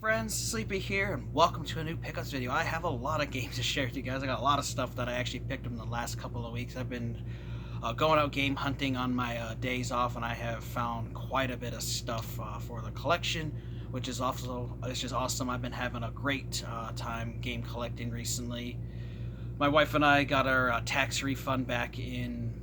friends, Sleepy here, and welcome to a new pickups video. I have a lot of games to share with you guys. I got a lot of stuff that I actually picked up in the last couple of weeks. I've been going out game hunting on my days off, and I have found quite a bit of stuff for the collection, which is also just awesome. I've been having a great time game collecting recently. My wife and I got our tax refund back in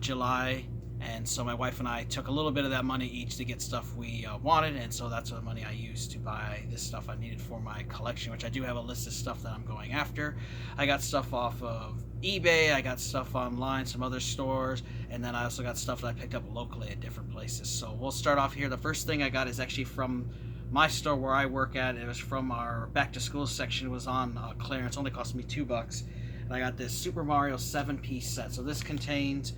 July. And so my wife and I took a little bit of that money each to get stuff we wanted, and so that's the money I used to buy this stuff I needed for my collection, which I do have a list of stuff that I'm going after. I got stuff off of eBay, I got stuff online, some other stores, and then I also got stuff that I picked up locally at different places. So we'll start off here. The first thing I got is actually from my store where I work at. It was from our back to school section. It was on clearance. It only cost me $2. And I got this Super Mario 7-piece set. So this contains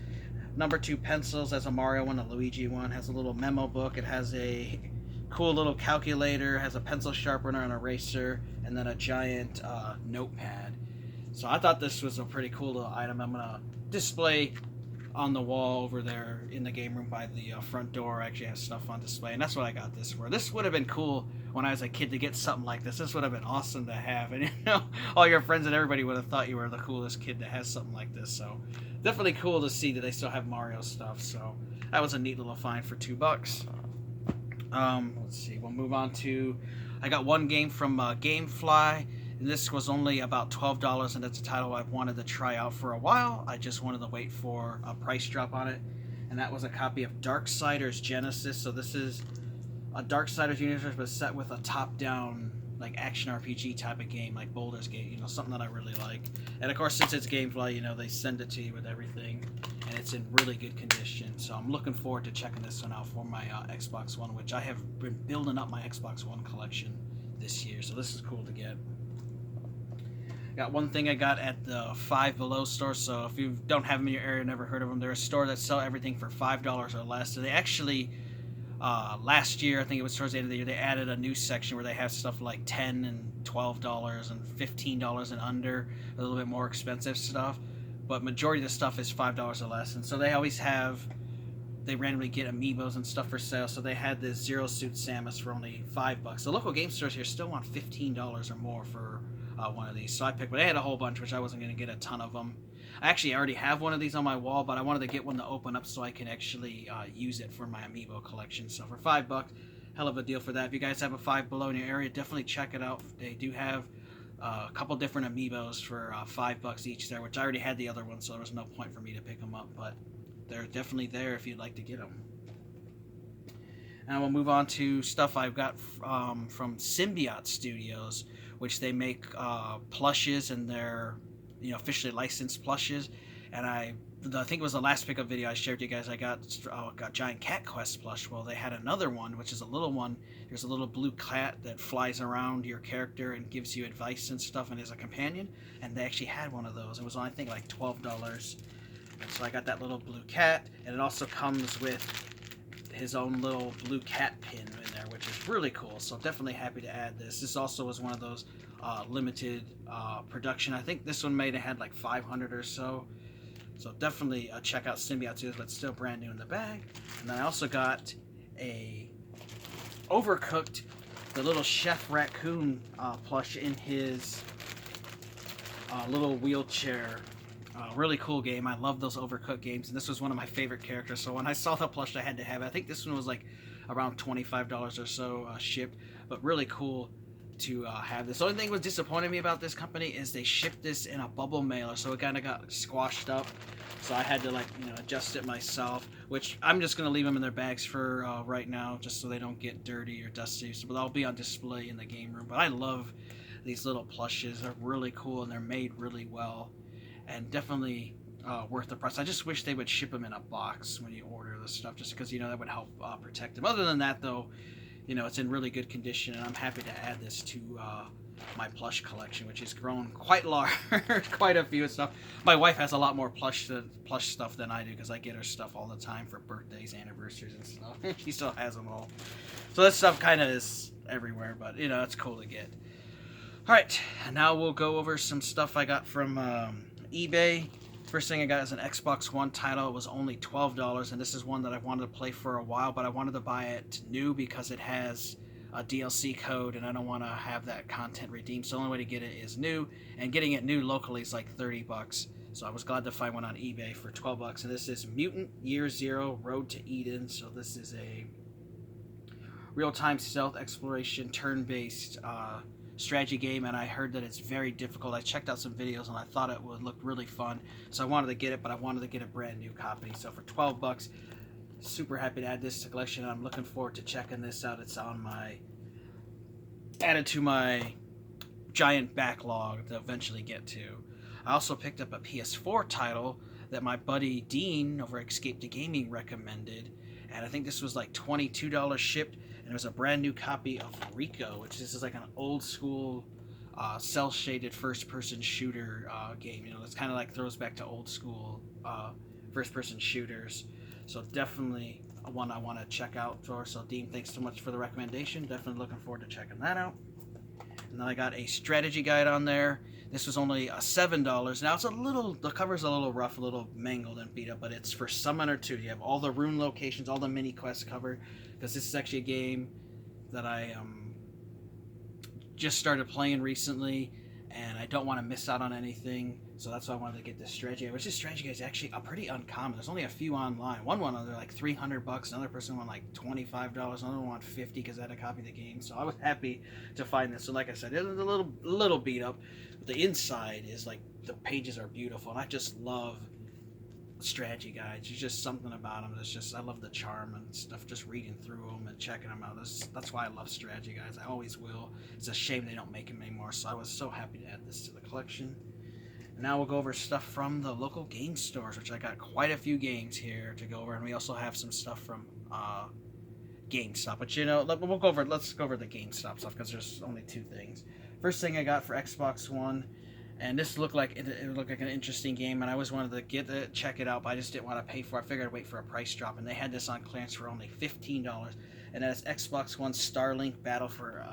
number 2 pencils, as a Mario one, a Luigi one, has a little memo book, it has a cool little calculator, has a pencil sharpener and eraser, and then a giant notepad. So I thought this was a pretty cool little item. I'm gonna display on the wall over there in the game room by the front door. I actually have stuff on display, and that's what I got this for. This would have been cool when I was a kid to get something like this. This would have been awesome to have, and you know, all your friends and everybody would have thought you were the coolest kid to have something like this. So definitely cool to see that they still have Mario stuff. So that was a neat little find for $2. Let's see, we'll move on to, I got one game from Gamefly. And this was only about $12, and it's a title I've wanted to try out for a while. I just wanted to wait for a price drop on it, and that was a copy of Darksider's Genesis. So this is a Darksider's universe, but set with a top-down, like, action RPG type of game, like Baldur's Gate, you know, something that I really like. And of course, since it's Gamefly, you know, they send it to you with everything, and it's in really good condition. So I'm looking forward to checking this one out for my Xbox One, which I have been building up my Xbox One collection this year, so this is cool to get. Got one thing I got at the Five Below store. So if you don't have them in your area, never heard of them, they're a store that sell everything for $5 or less. So they actually, last year, I think it was towards the end of the year, they added a new section where they have stuff like $10 and $12 and $15 and under, a little bit more expensive stuff. But majority of the stuff is $5 or less. And so they always have, they randomly get amiibos and stuff for sale. So they had this Zero Suit Samus for only $5. The local game stores here still want $15 or more for one of these, so I picked, but they had a whole bunch, which I wasn't going to get a ton of them. I actually already have one of these on my wall, but I wanted to get one to open up so I can actually use it for my amiibo collection. So for $5, hell of a deal for that. If you guys have a Five Below in your area, definitely check it out. They do have a couple different amiibos for $5 each there, which I already had the other one, so there was no point for me to pick them up, but they're definitely there if you'd like to get them. And we'll move on to stuff I've got from Symbiote Studios, which they make plushes, and they're, you know, officially licensed plushes. And I think it was the last pickup video I shared with you guys. I got Giant Cat Quest plush. Well, they had another one, which is a little one. There's a little blue cat that flies around your character and gives you advice and stuff, and is a companion. And they actually had one of those. It was I think like $12. And so I got that little blue cat, and it also comes with his own little blue cat pin in there, which is really cool. So definitely happy to add this. This also was one of those limited production. I think this one may have had like 500 or so. So definitely check out Symbiote too, but still brand new in the bag. And then I also got a Overcooked, the little Chef Raccoon plush in his little wheelchair. Really cool game. I love those Overcooked games, and this was one of my favorite characters. So when I saw the plush, I had to have it. I think this one was like around $25 or so shipped, but really cool to have this. The only thing that was disappointing me about this company is they shipped this in a bubble mailer, so it kind of got squashed up. So I had to, like, you know, adjust it myself, which I'm just gonna leave them in their bags for right now, just so they don't get dirty or dusty. So, but they'll be on display in the game room. But I love these little plushes. They're really cool, and they're made really well. And definitely worth the price. I just wish they would ship them in a box when you order this stuff, just because, you know, that would help protect them. Other than that, though, you know, it's in really good condition, and I'm happy to add this to my plush collection, which has grown quite large, quite a few stuff. My wife has a lot more plush stuff than I do, because I get her stuff all the time for birthdays, anniversaries, and stuff. She still has them all. So this stuff kind of is everywhere, but, you know, it's cool to get. All right, now we'll go over some stuff I got from eBay. First thing I got is an Xbox One title. It was only $12, and this is one that I wanted to play for a while, but I wanted to buy it new because it has a DLC code, and I don't want to have that content redeemed. So the only way to get it is new, and getting it new locally is like $30. So I was glad to find one on eBay for $12, and this is Mutant Year Zero Road to Eden. So this is a real-time stealth exploration, turn-based strategy game, and I heard that it's very difficult. I checked out some videos, and I thought it would look really fun, so I wanted to get it, but I wanted to get a brand new copy. So for $12, super happy to add this to the collection. I'm looking forward to checking this out. It's on my added to my giant backlog to eventually get to. I also picked up a PS4 title that my buddy Dean over at Escape to Gaming recommended, and I think this was like $22 shipped, and there's a brand new copy of Rico, which this is like an old school cel-shaded first-person shooter game. You know, it's kind of like throws back to old school first-person shooters. So definitely one I want to check out for. So Dean, thanks so much for the recommendation. Definitely looking forward to checking that out. And then I got a strategy guide on there. This was only $7. Now it's a little, the cover's a little rough, a little mangled and beat up, but it's for Summoner 2. You have all the rune locations, all the mini quests covered, because this is actually a game that I just started playing recently, and I don't want to miss out on anything, so that's why I wanted to get this strategy guide, which this strategy guide is actually pretty uncommon. There's only a few online. One they're like $300, another person won like $25, another one won $50 because I had a copy of the game, so I was happy to find this. So like I said, it was a little beat up, but the inside is like, the pages are beautiful, and I just love strategy guides. There's just something about them that's just, I love the charm and stuff, just reading through them and checking them out. That's why I love strategy guides. I always will. It's a shame they don't make them anymore, so I was so happy to add this to the collection. And now we'll go over stuff from the local game stores, which I got quite a few games here to go over, and we also have some stuff from GameStop. But you know, let's go over the GameStop stuff, because there's only two things. First thing I got for Xbox One, and this looked like it looked like an interesting game, and I always wanted to get it, check it out, but I just didn't want to pay for it. I figured I'd wait for a price drop, and they had this on clearance for only $15, and that's Xbox One Starlink Battle for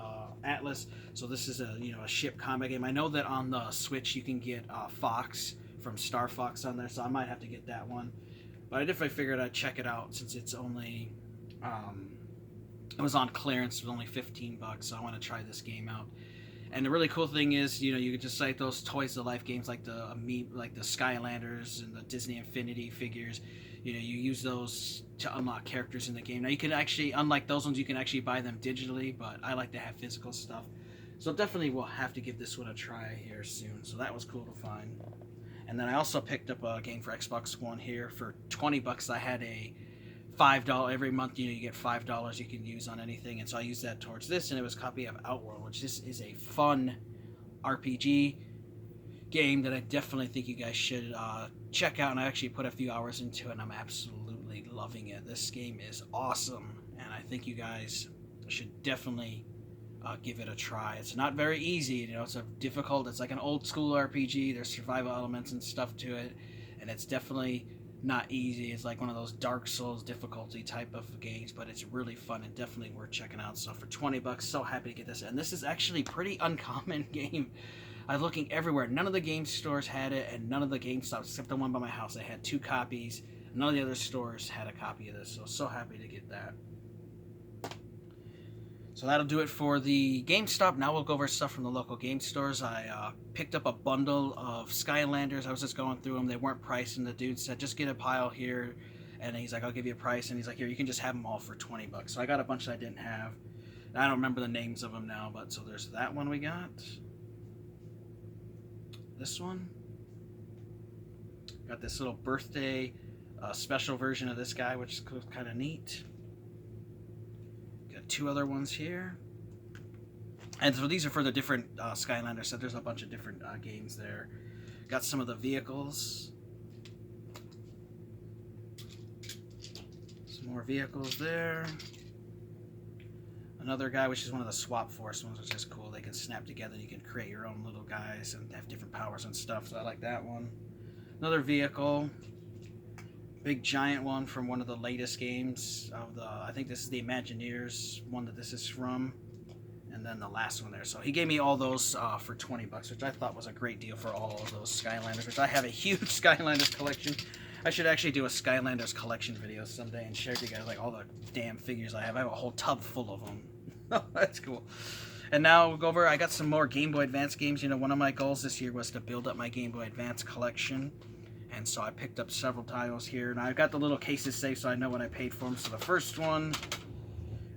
Atlas. So this is a ship combat game. I know that on the Switch you can get Fox from Star Fox on there, so I might have to get that one. But I definitely figured I'd check it out since it's only it was on clearance with only $15, so I want to try this game out. And the really cool thing is, you can just like those Toys to Life games, like the Skylanders and the Disney Infinity figures. You use those to unlock characters in the game. Now you can actually, unlike those ones, you can actually buy them digitally, but I like to have physical stuff. So definitely we'll have to give this one a try here soon. So that was cool to find. And then I also picked up a game for Xbox One here for $20. I had a $5 every month. You get $5 you can use on anything, and so I used that towards this, and it was a copy of Outworld, which this is a fun RPG game that I definitely think you guys should check out. And I actually put a few hours into it, and I'm absolutely loving it. This game is awesome, and I think you guys should definitely give it a try. It's not very easy, it's it's like an old school RPG. There's survival elements and stuff to it, and it's definitely not easy. It's like one of those Dark Souls difficulty type of games, but it's really fun and definitely worth checking out. So for $20, so happy to get this. And this is actually a pretty uncommon game. I was looking everywhere. None of the game stores had it, and none of the GameStops, except the one by my house, they had 2 copies. None of the other stores had a copy of this, so happy to get that. So that'll do it for the GameStop. Now we'll go over stuff from the local game stores. I picked up a bundle of Skylanders. I was just going through them. They weren't priced, and the dude said, just get a pile here. And he's like, I'll give you a price. And he's like, here, you can just have them all for $20. So I got a bunch that I didn't have. I don't remember the names of them now, but so there's that one we got. This one. Got this little birthday special version of this guy, which is kind of neat. 2 other ones here, and so these are for the different Skylanders. So there's a bunch of different games there. Got some of the vehicles, some more vehicles there. Another guy, which is one of the Swap Force ones, which is cool. They can snap together and you can create your own little guys and have different powers and stuff, so I like that one. Another vehicle. Big giant one from one of the latest games of I think this is the Imagineers one that this is from, and then the last one there. So he gave me all those for $20, which I thought was a great deal for all of those Skylanders, which I have a huge Skylanders collection. I should actually do a Skylanders collection video someday and share with you guys like all the damn figures I have. I have a whole tub full of them. Oh, that's cool. And now we'll go over, I got some more Game Boy Advance games. You know, one of my goals this year was to build up my Game Boy Advance collection. And so I picked up several titles here. And I've got the little cases saved so I know what I paid for them. So the first one,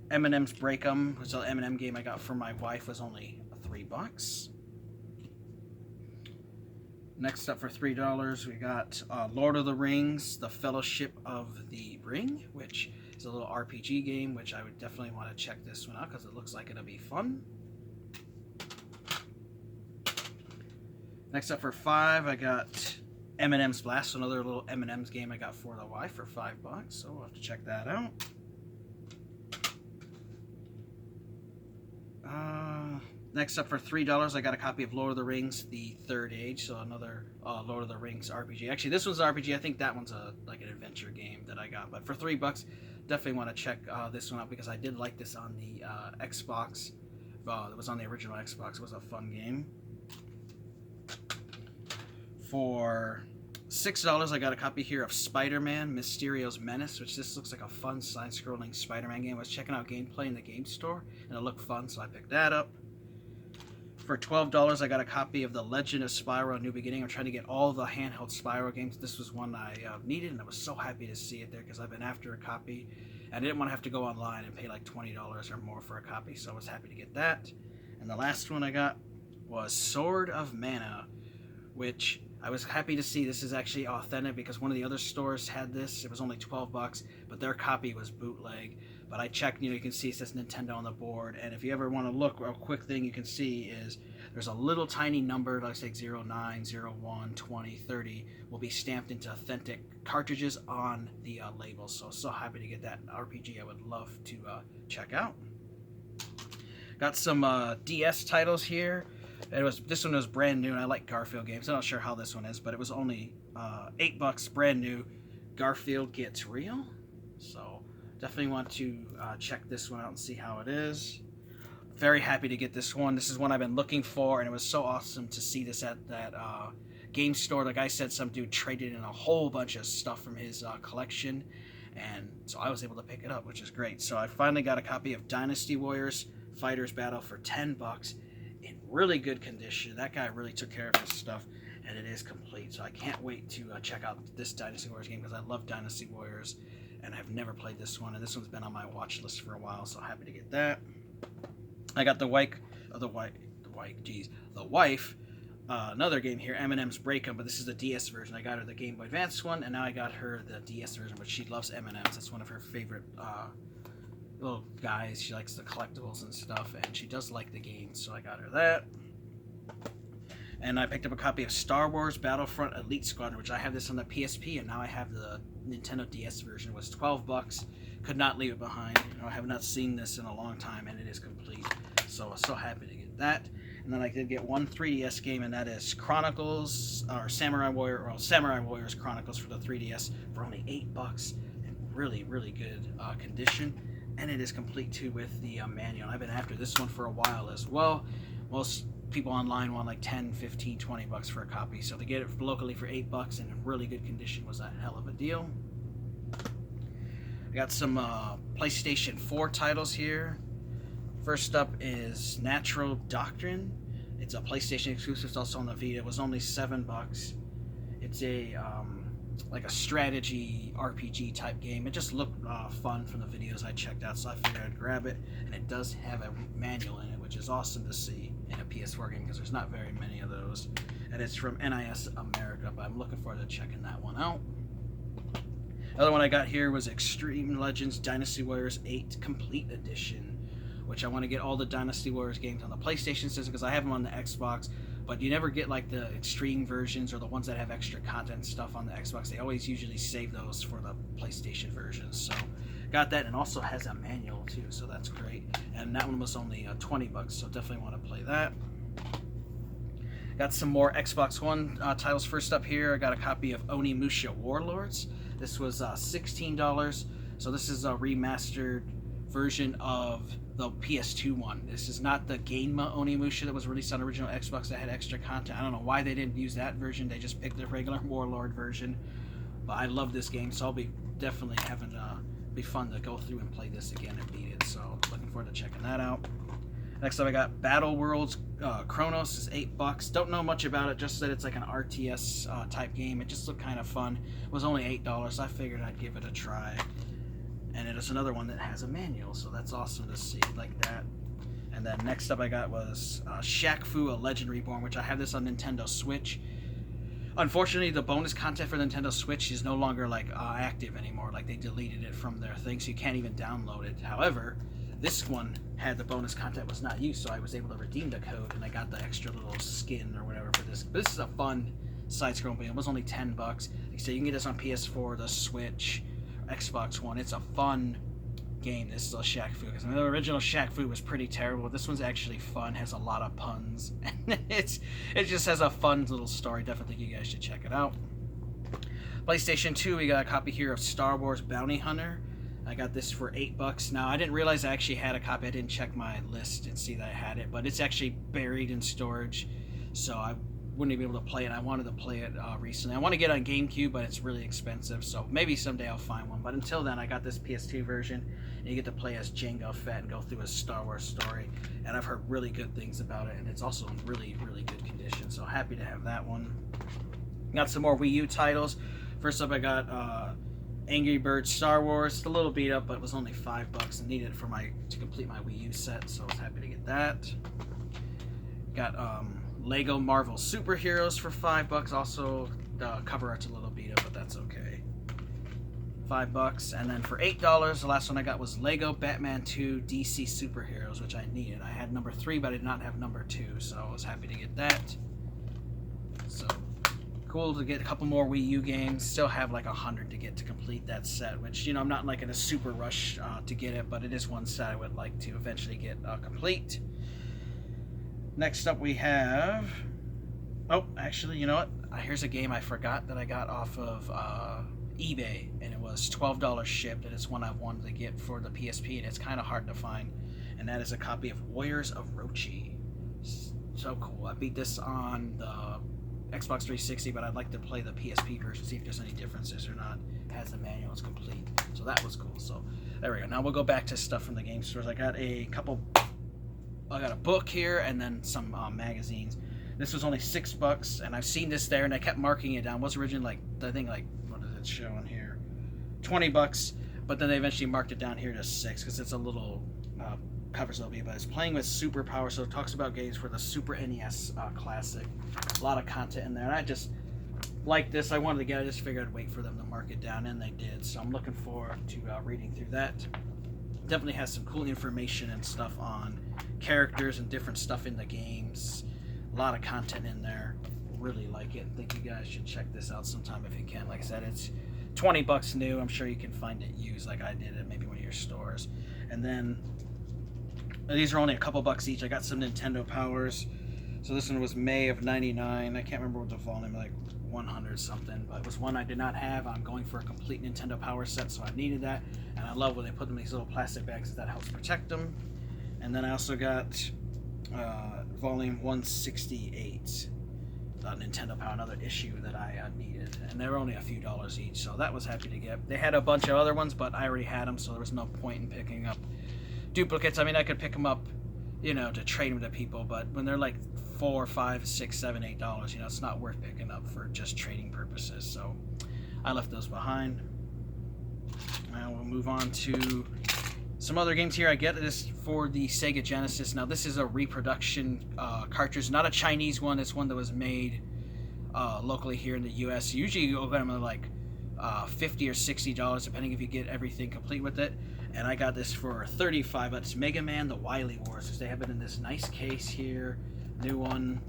Eminem's Break 'Em, which is an Eminem game I got for my wife, was only $3. Next up for $3, we got Lord of the Rings, The Fellowship of the Ring, which is a little RPG game, which I would definitely want to check this one out because it looks like it'll be fun. Next up for $5, I got Eminem's Blast, another little Eminem's game I got for the wife for $5, so we'll have to check that out. Next up for $3, I got a copy of Lord of the Rings, The Third Age, so another Lord of the Rings RPG. Actually, this one's an RPG. I think that one's like an adventure game that I got. But for $3, definitely want to check this one out because I did like this on the Xbox. It was on the original Xbox. It was a fun game. For $6, I got a copy here of Spider-Man, Mysterio's Menace, which this looks like a fun side-scrolling Spider-Man game. I was checking out gameplay in the game store, and it looked fun, so I picked that up. For $12, I got a copy of The Legend of Spyro New Beginning. I'm trying to get all the handheld Spyro games. This was one I needed, and I was so happy to see it there because I've been after a copy. And I didn't want to have to go online and pay like $20 or more for a copy, so I was happy to get that. And the last one I got was Sword of Mana, which I was happy to see. This is actually authentic because one of the other stores had this. It was only $12, but their copy was bootleg. But I checked, you can see it says Nintendo on the board. And if you ever want to look, a quick thing you can see is there's a little tiny number, like say 09, 01, 20, 30, will be stamped into authentic cartridges on the label. So happy to get that RPG I would love to check out. Got some DS titles here. This one was brand new, and I like Garfield games. I'm not sure how this one is, but it was only $8, brand new. Garfield Gets Real. So definitely want to check this one out and see how it is. Very happy to get this one. This is one I've been looking for, and it was so awesome to see this at that game store. Like I said, some dude traded in a whole bunch of stuff from his collection, and so I was able to pick it up, which is great. So I finally got a copy of Dynasty Warriors Fighters Battle for $10 in really good condition. That guy really took care of his stuff, and it is complete. So I can't wait to check out this Dynasty Warriors game because I love Dynasty Warriors, and I've never played this one, and this one's been on my watch list for a while, so happy to get that. I got the wife, another game here, Eminem's Break 'Em, but this is the DS version. I got her the Game Boy Advance one, and now I got her the DS version, but she loves Eminem's. That's one of her favorite little guys. She likes the collectibles and stuff, and she does like the game, so I got her that. And I picked up a copy of Star Wars Battlefront Elite Squadron, which I have this on the PSP, and now I have the Nintendo DS version. It was $12. Could not leave it behind. I have not seen this in a long time, and it is complete. So I was so happy to get that. And then I did get one 3DS game, and that is Chronicles, or Samurai Warriors Chronicles for the 3DS for only $8 in really, really good condition. And it is complete too with the manual. I've been after this one for a while as well. Most people online want like 10, 15, 20 bucks for a copy. So to get it locally for $8 and in really good condition was a hell of a deal. I got some PlayStation 4 titles here. First up is Natural Doctrine. It's a PlayStation exclusive. It's also on the Vita. It was only $7. It's a like a strategy RPG type game. It just looked fun from the videos I checked out, so I figured I'd grab it. And it does have a manual in it, which is awesome to see in a PS4 game because there's not very many of those. And it's from NIS America, but I'm looking forward to checking that one out. Another one I got here was Extreme Legends Dynasty Warriors 8 Complete Edition, which I want to get all the Dynasty Warriors games on the PlayStation system because I have them on the Xbox, but you never get like the extreme versions or the ones that have extra content and stuff on the Xbox. They always usually save those for the PlayStation versions. So got that, and also has a manual too, so that's great. And that one was only $20, so definitely want to play that. Got some more Xbox One titles. First up here, I got a copy of Onimusha Warlords. This was $16, so this is a remastered version of the PS2 one. This is not the Gamma Onimusha that was released on original Xbox that had extra content. I don't know why they didn't use that version. They just picked the regular Warlord version. But I love this game, so I'll be definitely having be fun to go through and play this again and beat it. So looking forward to checking that out. Next up, I got Battle Worlds Chronos is $8. Don't know much about it, just that it's like an RTS type game. It just looked kind of fun. It was only $8, so I figured I'd give it a try. And it is another one that has a manual, so that's awesome to see like that. And then next up I got was Shakufu, A Legend Reborn, which I have this on Nintendo Switch. Unfortunately, the bonus content for Nintendo Switch is no longer like active anymore. Like they deleted it from their thing, so you can't even download it. However, this one had the bonus content was not used, so I was able to redeem the code, and I got the extra little skin or whatever for this. But this is a fun side-scrolling game. It was only $10. Like I said, you can get this on PS4, the Switch, Xbox One. It's a fun game. This is a Shakufu, because the original Shakufu was pretty terrible. This one's actually fun, has a lot of puns, and it just has a fun little story. Definitely think you guys should check it out. PlayStation 2, we got a copy here of Star Wars Bounty Hunter. I got this for $8. Now, I didn't realize I actually had a copy. I didn't check my list and see that I had it, but it's actually buried in storage, so I wouldn't be able to play it. I wanted to play it recently. I want to get on GameCube, but it's really expensive, so maybe someday I'll find one. But until then, I got this PS2 version, and you get to play as Jango Fett and go through a Star Wars story, and I've heard really good things about it, and it's also in really, really good condition, so happy to have that one. Got some more Wii U titles. First up, I got Angry Birds Star Wars. It's a little beat up, but it was only $5 and needed it for to complete my Wii U set, so I was happy to get that. Got Lego Marvel Superheroes for $5. Also, the cover art's a little beat up, but that's okay. $5. And then for $8, the last one I got was Lego Batman 2 DC Superheroes, which I needed. I had number 3, but I did not have number 2, so I was happy to get that. So cool to get a couple more Wii U games. Still have like 100 to get to complete that set, which, you know, I'm not like in a super rush to get it, but it is one set I would like to eventually get complete. Next up we have, oh, actually, you know what? Here's a game I forgot that I got off of eBay, and it was $12 shipped, and it's one I wanted to get for the PSP, and it's kind of hard to find, and that is a copy of Warriors of Rochi. So cool. I beat this on the Xbox 360, but I'd like to play the PSP version, see if there's any differences or not. It has the manual, it's complete, so that was cool. So there we go. Now we'll go back to stuff from the game stores. I got a book here, and then some magazines. This was only $6, and I've seen this there, and I kept marking it down. It was originally like, I think like, what does it show on here? $20, but then they eventually marked it down here to $6 because it's a little covers LB, but it's playing with Superpower, so it talks about games for the Super NES Classic. A lot of content in there, and I just like this. I wanted to get it. I just figured I'd wait for them to mark it down, and they did, so I'm looking forward to reading through that. Definitely has some cool information and stuff on characters and different stuff in the games. A lot of content in there. Really like it. I think you guys should check this out sometime if you can. Like I said, it's $20 new. I'm sure you can find it used like I did at maybe one of your stores. And then these are only a couple bucks each. I got some Nintendo Powers. So this one was May of '99. I can't remember what the volume, like 100 something, but it was one I did not have. I'm going for a complete Nintendo Power set, so I needed that. And I love when they put them in these little plastic bags, that helps protect them. And then I also got volume 168, Nintendo Power, another issue that I needed. And they were only a few dollars each, so that was happy to get. They had a bunch of other ones, but I already had them, so there was no point in picking up duplicates. I mean, I could pick them up, you know, to trade them to people, but when they're like $4, $5, $6, $7, $8, you know, it's not worth picking up for just trading purposes. So I left those behind. Now we'll move on to some other games here. I get this for the Sega Genesis. Now this is a reproduction cartridge, not a Chinese one. It's one that was made locally here in the US. Usually you get them at like $50 or $60, depending if you get everything complete with it. And I got this for $35. It's Mega Man: The Wily Wars. They have it in this nice case here. New one.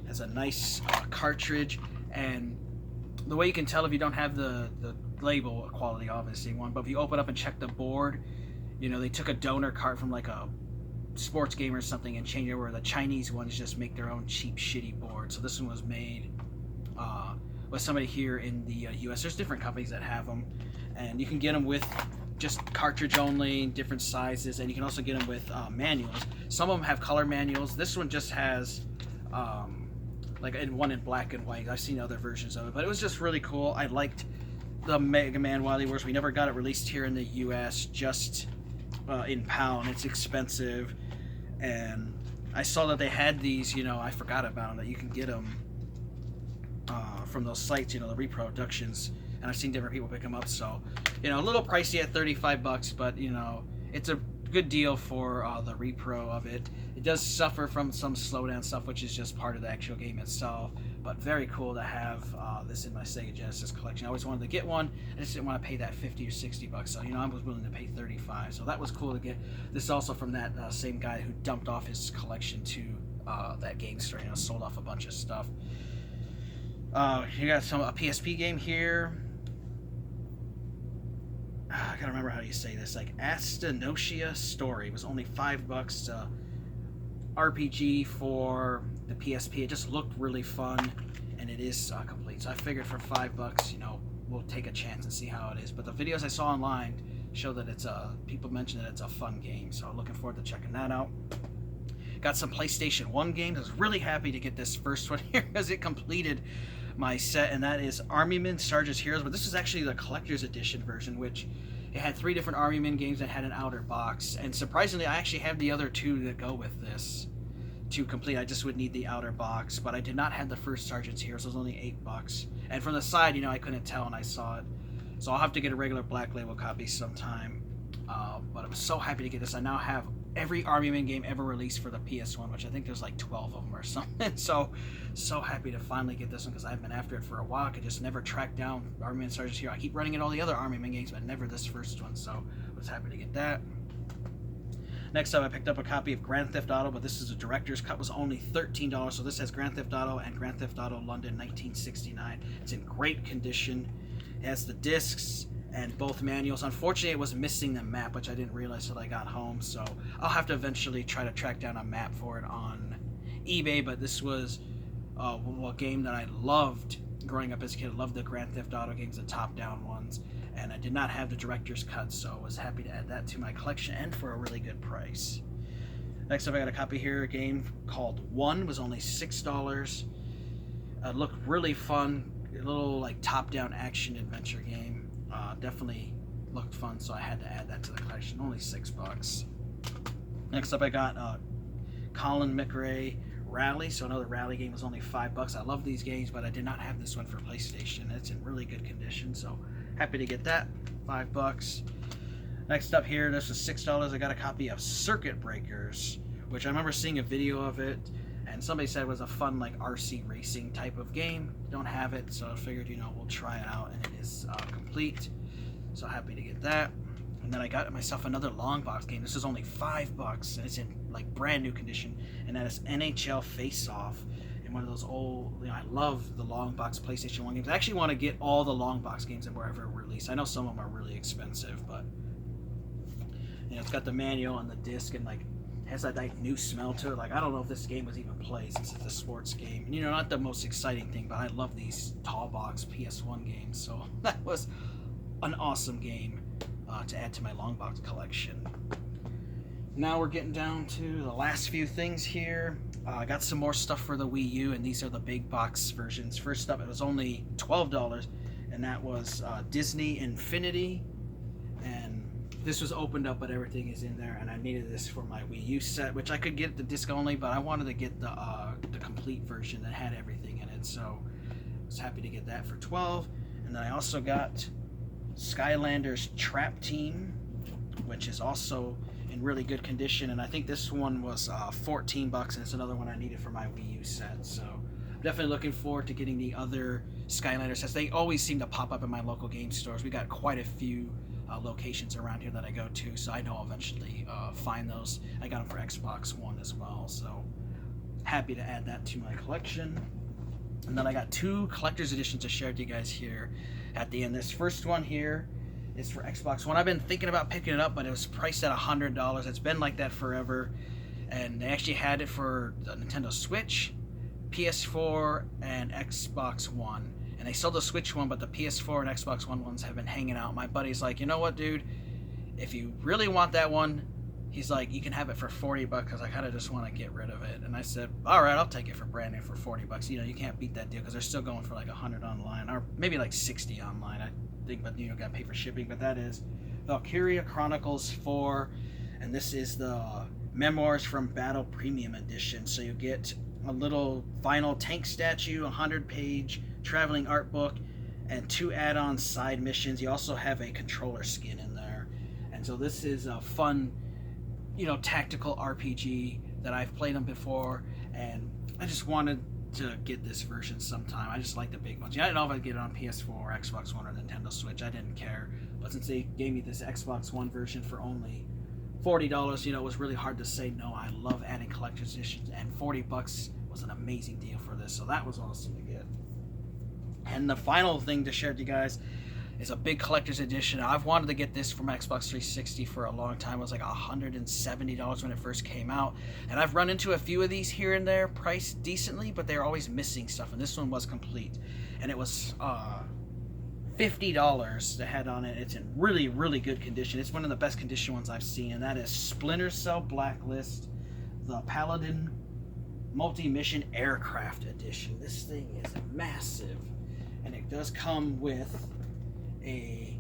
Has a nice cartridge, and the way you can tell if you don't have the label quality, obviously one, but if you open up and check the board, you know, they took a donor cart from like a sports game or something and changed it over. The Chinese ones just make their own cheap, shitty board. So this one was made with somebody here in the US. There's different companies that have them, and you can get them with just cartridge only, different sizes, and you can also get them with manuals. Some of them have color manuals. This one just has like one in black and white. I've seen other versions of it, but it was just really cool. I liked the Mega Man Wily Wars. We never got it released here in the U.S., just in PAL, and it's expensive. And I saw that they had these, you know, I forgot about them, that you can get them from those sites, you know, the reproductions, and I've seen different people pick them up. So, you know, a little pricey at $35, but, you know, it's a good deal for the repro of it. It does suffer from some slowdown stuff, which is just part of the actual game itself, but very cool to have this in my Sega Genesis collection. I always wanted to get one. I just didn't want to pay that $50 or $60, so, you know, I was willing to pay $35, so that was cool to get. This is also from that same guy who dumped off his collection to that game store, you know, sold off a bunch of stuff. You got a PSP game here. I gotta remember how you say this. Like Astanosha Story. It was only $5. RPG for the PSP. It just looked really fun, and it is complete. So I figured for $5, you know, we'll take a chance and see how it is. But the videos I saw online show that it's people mention that it's a fun game. So I'm looking forward to checking that out. Got some PlayStation 1 games. I was really happy to get this first one here because it completed my set, and that is Army-Men Sarge's Heroes. But this is actually the collector's edition version, which it had 3 different Army-Men games that had an outer box. And surprisingly, I actually have the other 2 that go with this to complete. I just would need the outer box, but I did not have the first Sergeant's Heroes. So it was only $8. And from the side, you know, I couldn't tell, and I saw it. So I'll have to get a regular Black Label copy sometime. But I'm so happy to get this. I now have every Army-Men game ever released for the PS1, which I think there's like 12 of them or something. So happy to finally get this one because I've been after it for a while. I could just never track down Army-Men Sarge's Hero. I keep running in all the other Army-Men games, but never this first one. So I was happy to get that. Next up, I picked up a copy of Grand Theft Auto, but this is a director's cut. It was only $13. So this has Grand Theft Auto and Grand Theft Auto London 1969. It's in great condition. It has the discs and both manuals. Unfortunately, it was missing the map, which I didn't realize till I got home, so I'll have to eventually try to track down a map for it on eBay. But this was a game that I loved growing up as a kid. I loved the Grand Theft Auto games, the top-down ones, and I did not have the director's cut, so I was happy to add that to my collection, and for a really good price. Next up, I got a copy here, a game called One. It was only $6. It looked really fun, a little like top-down action adventure game. Definitely looked fun, so I had to add that to the collection. Only $6. Next up, I got Colin Mcrae Rally. So another rally game was only $5. I love these games, but I did not have this one for PlayStation. It's in really good condition, so happy to get that. $5. Next up here, this was $6. I got a copy of Circuit Breakers, which I remember seeing a video of it, and somebody said it was a fun, like, RC racing type of game. Don't have it, so I figured, you know, we'll try it out, and it is complete. So happy to get that. And then I got myself another long box game. This is only $5, and it's in, like, brand new condition, and that is NHL Face Off. And one of those old, you know, I love the long box PlayStation 1 games. I actually want to get all the long box games that were ever released. I know some of them are really expensive, but, you know, it's got the manual and the disc, and, like, has that like new smell to it. Like, I don't know if this game was even played since it's a sports game. And, you know, not the most exciting thing, but I love these tall box PS1 games. So that was an awesome game to add to my long box collection. Now we're getting down to the last few things here. I got some more stuff for the Wii U, and these are the big box versions. First up, it was only $12, and that was Disney Infinity. And this was opened up, but everything is in there, and I needed this for my Wii U set, which I could get the disc only, but I wanted to get the complete version that had everything in it, so I was happy to get that for $12. And then I also got Skylanders Trap Team, which is also in really good condition, and I think this one was $14, and it's another one I needed for my Wii U set, so I'm definitely looking forward to getting the other Skylanders sets. They always seem to pop up in my local game stores. We got quite a few locations around here that I go to, so I know I'll eventually find those. I got them for Xbox One as well, so happy to add that to my collection. And then I got 2 collector's editions to share with you guys here at the end. This first one here is for Xbox One. I've been thinking about picking it up, but it was priced at $100. It's been like that forever, and they actually had it for the Nintendo Switch, PS4, and Xbox One. And they sold the Switch one, but the PS4 and Xbox One ones have been hanging out. My buddy's like, you know what, dude? If you really want that one, he's like, you can have it for $40 because I kind of just want to get rid of it. And I said, all right, I'll take it for brand new for $40. You know, you can't beat that deal because they're still going for like 100 online, or maybe like 60 online, I think, but you know, got to pay for shipping. But that is Valkyria Chronicles 4, and this is the Memoirs from Battle Premium Edition. So you get a little vinyl tank statue, a 100-page traveling art book, and 2 add-on side missions. You also have a controller skin in there. And so this is a fun, you know, tactical RPG that I've played them before, and I just wanted to get this version sometime. I just like the big ones. Yeah, I didn't know if I'd get it on PS4 or Xbox One or Nintendo Switch. I didn't care. But since they gave me this Xbox One version for only $40, you know, it was really hard to say no. I love adding collector's editions, and $40 was an amazing deal for this, so that was awesome to get. And the final thing to share with you guys is a big collector's edition. I've wanted to get this for my Xbox 360 for a long time. It was like $170 when it first came out, and I've run into a few of these here and there, priced decently, but they're always missing stuff, and this one was complete, and it was $50 that had on it. It's in really, really good condition. It's one of the best condition ones I've seen, and that is Splinter Cell Blacklist, the Paladin Multi-Mission Aircraft Edition. This thing is massive, and it does come with a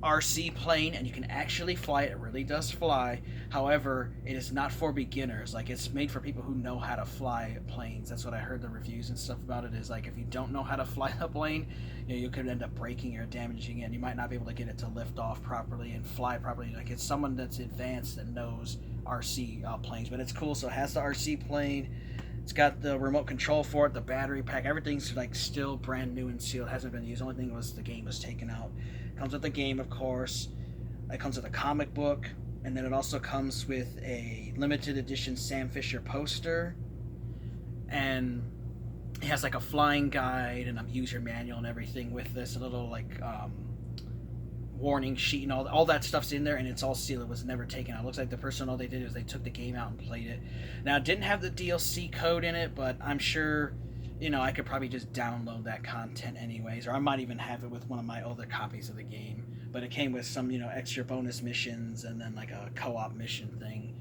RC plane, and you can actually fly it. It really does fly. However, it is not for beginners. Like, it's made for people who know how to fly planes. That's what I heard the reviews and stuff about it, is like, if you don't know how to fly the plane, you know, you could end up breaking or damaging it, and you might not be able to get it to lift off properly and fly properly. Like, it's someone that's advanced that knows RC planes. But it's cool. So it has the RC plane. It's got the remote control for it, the battery pack. Everything's like still brand new and sealed. It hasn't been used. The only thing was the game was taken out. It comes with the game, of course. It comes with a comic book, and then it also comes with a limited edition Sam Fisher poster, and it has like a flying guide and a user manual and everything with this. A little like warning sheet and all that stuff's in there, and it's all sealed. It was never taken out. It looks like the person, all they did is they took the game out and played it. Now, it didn't have the DLC code in it, but I'm sure, you know, I could probably just download that content anyways, or I might even have it with one of my other copies of the game. But it came with some, you know, extra bonus missions and then like a co-op mission thing.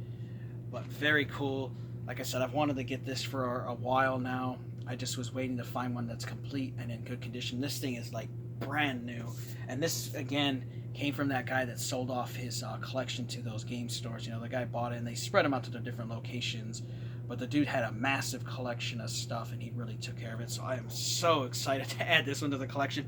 But very cool. Like I said, I've wanted to get this for a while now. I just was waiting to find one that's complete and in good condition. This thing is like brand new, and this again came from that guy that sold off his collection to those game stores. You know, the guy bought it and they spread them out to the different locations, but the dude had a massive collection of stuff and he really took care of it. So I am so excited to add this one to the collection.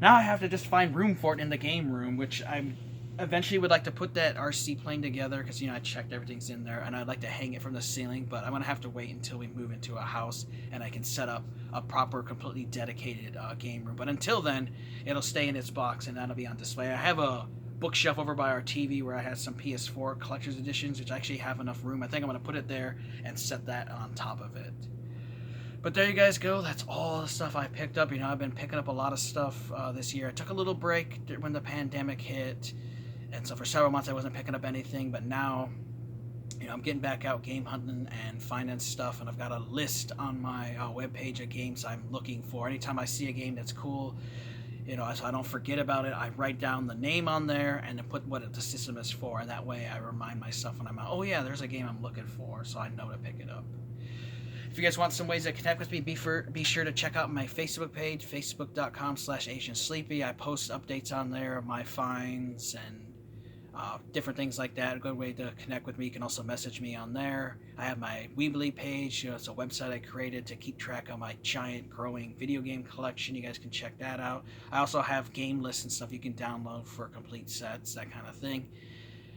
Now I have to just find room for it in the game room, which I'm eventually would like to put that RC plane together, because, you know, I checked everything's in there, and I'd like to hang it from the ceiling, but I'm going to have to wait until we move into a house and I can set up a proper, completely dedicated game room. But until then, it'll stay in its box and that'll be on display. I have a bookshelf over by our TV where I have some PS4 collector's editions, which I actually have enough room. I think I'm going to put it there and set that on top of it. But there you guys go. That's all the stuff I picked up. You know, I've been picking up a lot of stuff this year. I took a little break when the pandemic hit, and so for several months I wasn't picking up anything. But now, you know, I'm getting back out game hunting and finding stuff, and I've got a list on my webpage of games I'm looking for. Anytime I see a game that's cool, you know, so I don't forget about it, I write down the name on there and then put what the system is for, and that way I remind myself when I'm out, oh yeah, there's a game I'm looking for, so I know to pick it up. If you guys want some ways to connect with me, be sure to check out my Facebook page, facebook.com/Asiansleepy. I post updates on there of my finds and different things like that. A good way to connect with me. You can also message me on there. I have my Weebly page. You know, it's a website I created to keep track of my giant growing video game collection. You guys can check that out. I also have game lists and stuff you can download for complete sets, that kind of thing.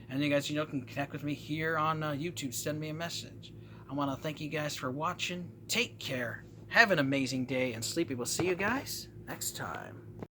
And you guys, you know, can connect with me here on YouTube. Send me a message. I want to thank you guys for watching. Take care. Have an amazing day, and Sleepy will see you guys next time.